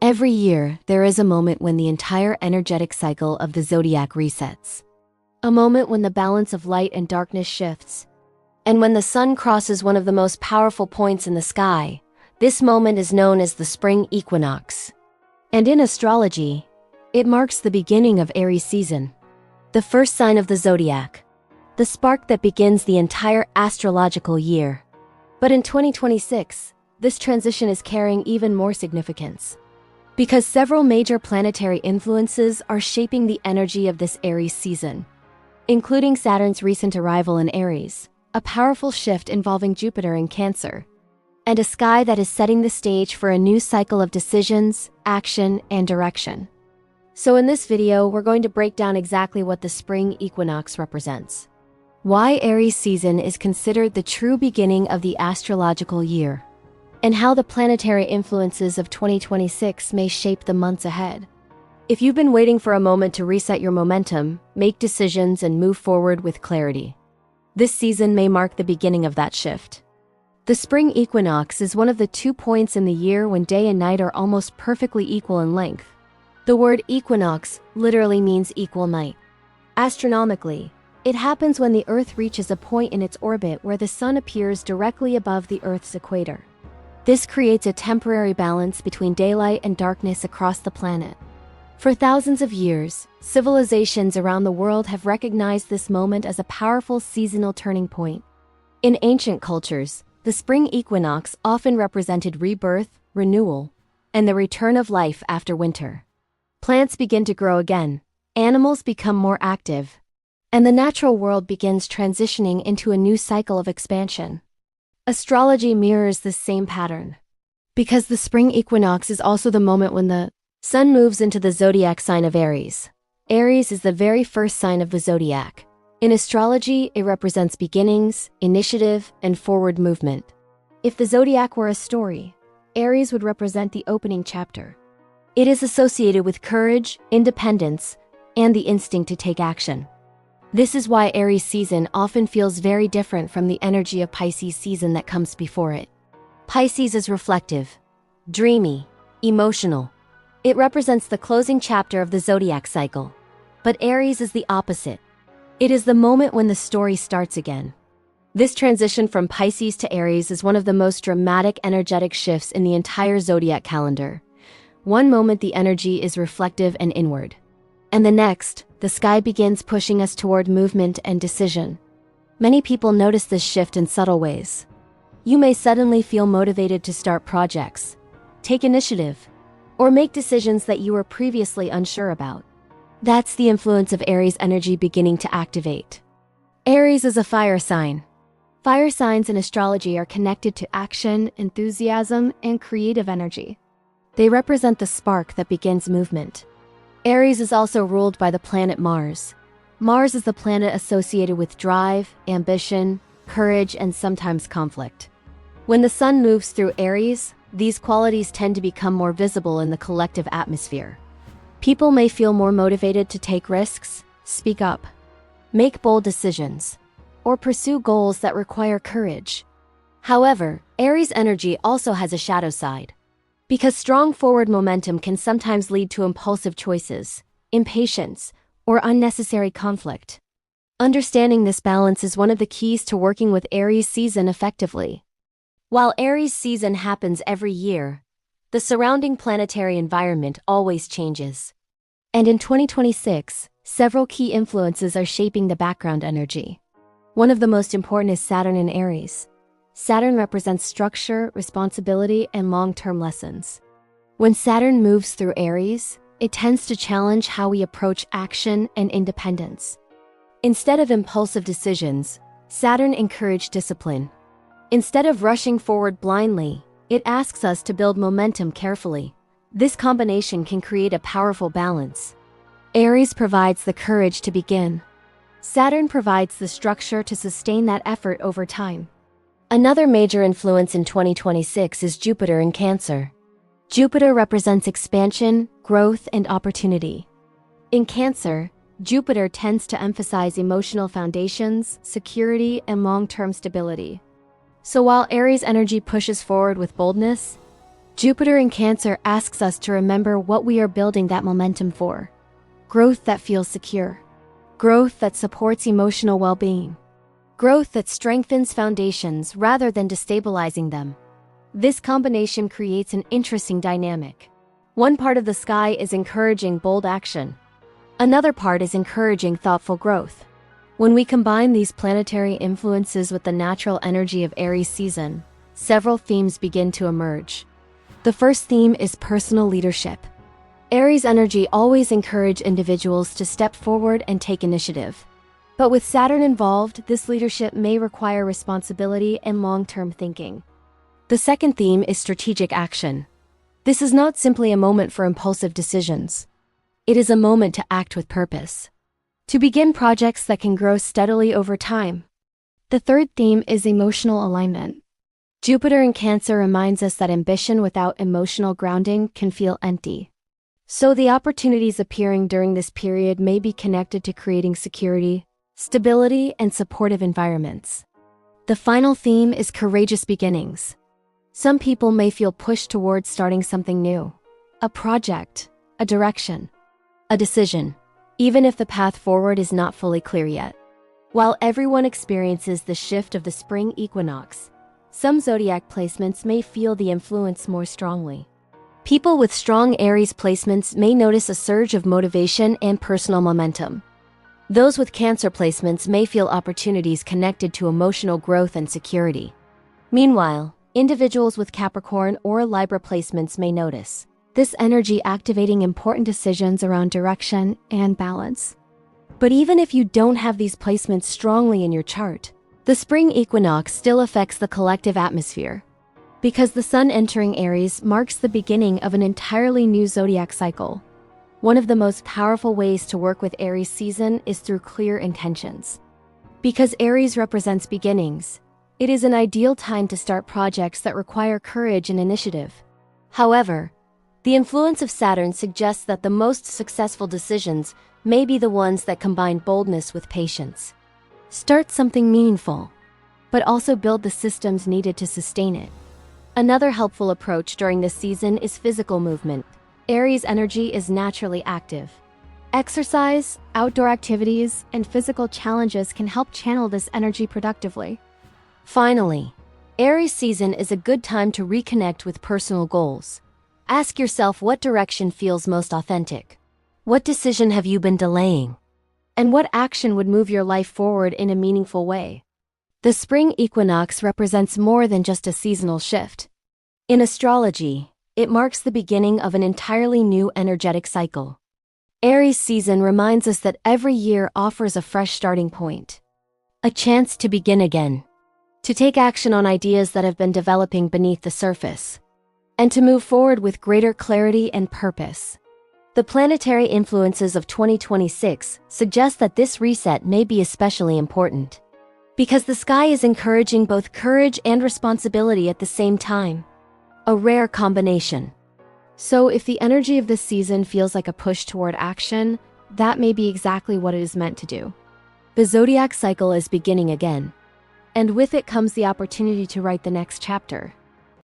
Every year, there is a moment when the entire energetic cycle of the zodiac resets. A moment when the balance of light and darkness shifts. And when the sun crosses one of the most powerful points in the sky, this moment is known as the Spring Equinox. And in astrology, it marks the beginning of Aries season, the first sign of the zodiac, the spark that begins the entire astrological year. But in 2026, this transition is carrying even more significance, because several major planetary influences are shaping the energy of this Aries season, including Saturn's recent arrival in Aries, a powerful shift involving Jupiter in Cancer, and a sky that is setting the stage for a new cycle of decisions, action, and direction. So in this video, we're going to break down exactly what the Spring Equinox represents, why Aries season is considered the true beginning of the astrological year, and how the planetary influences of 2026 may shape the months ahead. If you've been waiting for a moment to reset your momentum, make decisions, and move forward with clarity, this season may mark the beginning of that shift. The spring equinox is one of the 2 points in the year when day and night are almost perfectly equal in length. The word equinox literally means equal night. Astronomically, it happens when the Earth reaches a point in its orbit where the sun appears directly above the Earth's equator. This creates a temporary balance between daylight and darkness across the planet. For thousands of years, civilizations around the world have recognized this moment as a powerful seasonal turning point. In ancient cultures, the spring equinox often represented rebirth, renewal, and the return of life after winter. Plants begin to grow again, animals become more active, and the natural world begins transitioning into a new cycle of expansion. Astrology mirrors this same pattern, because the spring equinox is also the moment when the sun moves into the zodiac sign of Aries. Aries is the very first sign of the zodiac. In astrology, it represents beginnings, initiative, and forward movement. If the zodiac were a story, Aries would represent the opening chapter. It is associated with courage, independence, and the instinct to take action. This is why Aries season often feels very different from the energy of Pisces season that comes before it. Pisces is reflective, dreamy, emotional. It represents the closing chapter of the zodiac cycle. But Aries is the opposite. It is the moment when the story starts again. This transition from Pisces to Aries is one of the most dramatic energetic shifts in the entire zodiac calendar. One moment the energy is reflective and inward, and the next, the sky begins pushing us toward movement and decision. Many people notice this shift in subtle ways. You may suddenly feel motivated to start projects, take initiative, or make decisions that you were previously unsure about. That's the influence of Aries energy beginning to activate. Aries is a fire sign. Fire signs in astrology are connected to action, enthusiasm, and creative energy. They represent the spark that begins movement. Aries is also ruled by the planet Mars. Mars is the planet associated with drive, ambition, courage, and sometimes conflict. When the sun moves through Aries, these qualities tend to become more visible in the collective atmosphere. People may feel more motivated to take risks, speak up, make bold decisions, or pursue goals that require courage. However, Aries energy also has a shadow side, because strong forward momentum can sometimes lead to impulsive choices, impatience, or unnecessary conflict. Understanding this balance is one of the keys to working with Aries season effectively. While Aries season happens every year, the surrounding planetary environment always changes. And in 2026, several key influences are shaping the background energy. One of the most important is Saturn in Aries. Saturn represents structure, responsibility, and long-term lessons. When Saturn moves through Aries, it tends to challenge how we approach action and independence. Instead of impulsive decisions, Saturn encourages discipline. Instead of rushing forward blindly, it asks us to build momentum carefully. This combination can create a powerful balance. Aries provides the courage to begin. Saturn provides the structure to sustain that effort over time. Another major influence in 2026 is Jupiter in Cancer. Jupiter represents expansion, growth, and opportunity. In Cancer, Jupiter tends to emphasize emotional foundations, security, and long-term stability. So while Aries energy pushes forward with boldness, Jupiter in Cancer asks us to remember what we are building that momentum for. Growth that feels secure. Growth that supports emotional well-being. Growth that strengthens foundations rather than destabilizing them. This combination creates an interesting dynamic. One part of the sky is encouraging bold action. Another part is encouraging thoughtful growth. When we combine these planetary influences with the natural energy of Aries season, several themes begin to emerge. The first theme is personal leadership. Aries energy always encourages individuals to step forward and take initiative. But with Saturn involved, this leadership may require responsibility and long-term thinking. The second theme is strategic action. This is not simply a moment for impulsive decisions. It is a moment to act with purpose. To begin projects that can grow steadily over time. The third theme is emotional alignment. Jupiter in Cancer reminds us that ambition without emotional grounding can feel empty. So the opportunities appearing during this period may be connected to creating security, stability, and supportive environments. The final theme is courageous beginnings. Some people may feel pushed towards starting something new. A project, a direction, a decision, even if the path forward is not fully clear yet. While everyone experiences the shift of the spring equinox, some zodiac placements may feel the influence more strongly. People with strong Aries placements may notice a surge of motivation and personal momentum. Those with Cancer placements may feel opportunities connected to emotional growth and security. Meanwhile, individuals with Capricorn or Libra placements may notice this energy activating important decisions around direction and balance. But even if you don't have these placements strongly in your chart, the spring equinox still affects the collective atmosphere. Because the sun entering Aries marks the beginning of an entirely new zodiac cycle. One of the most powerful ways to work with Aries season is through clear intentions. Because Aries represents beginnings, it is an ideal time to start projects that require courage and initiative. However, the influence of Saturn suggests that the most successful decisions may be the ones that combine boldness with patience. Start something meaningful, but also build the systems needed to sustain it. Another helpful approach during this season is physical movement. Aries energy is naturally active. Exercise, outdoor activities, and physical challenges can help channel this energy productively. Finally, Aries season is a good time to reconnect with personal goals. Ask yourself what direction feels most authentic. What decision have you been delaying? And what action would move your life forward in a meaningful way? The spring equinox represents more than just a seasonal shift. In astrology, it marks the beginning of an entirely new energetic cycle. Aries season reminds us that every year offers a fresh starting point. A chance to begin again. To take action on ideas that have been developing beneath the surface. And to move forward with greater clarity and purpose. The planetary influences of 2026 suggest that this reset may be especially important. Because the sky is encouraging both courage and responsibility at the same time. A rare combination. So if the energy of this season feels like a push toward action, that may be exactly what it is meant to do. The zodiac cycle is beginning again. And with it comes the opportunity to write the next chapter.